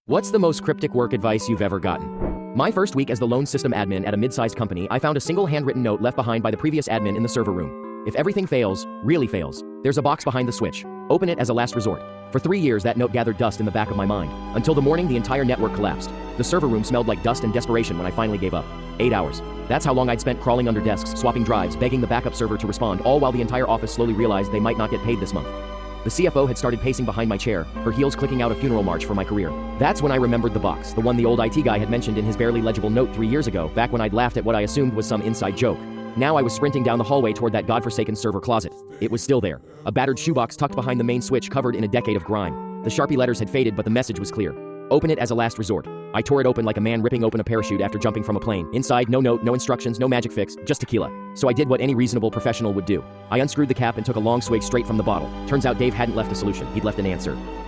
What's the most cryptic work advice you've ever gotten? My first week as the lone system admin at a mid-sized company, I found a single handwritten note left behind by the previous admin in the server room. If everything fails, really fails, there's a box behind the switch. Open it as a last resort. For 3 years that note gathered dust in the back of my mind. Until the morning the entire network collapsed. The server room smelled like dust and desperation when I finally gave up. 8 hours. That's how long I'd spent crawling under desks, swapping drives, begging the backup server to respond, all while the entire office slowly realized they might not get paid this month. The CFO had started pacing behind my chair, her heels clicking out a funeral march for my career. That's when I remembered the box, the one the old IT guy had mentioned in his barely legible note 3 years ago, back when I'd laughed at what I assumed was some inside joke. Now I was sprinting down the hallway toward that godforsaken server closet. It was still there. A battered shoebox tucked behind the main switch covered in a decade of grime. The Sharpie letters had faded, but the message was clear. Open it as a last resort. I tore it open like a man ripping open a parachute after jumping from a plane. Inside, no note, no instructions, no magic fix, just tequila. So I did what any reasonable professional would do. I unscrewed the cap and took a long swig straight from the bottle. Turns out Dave hadn't left a solution, he'd left an answer.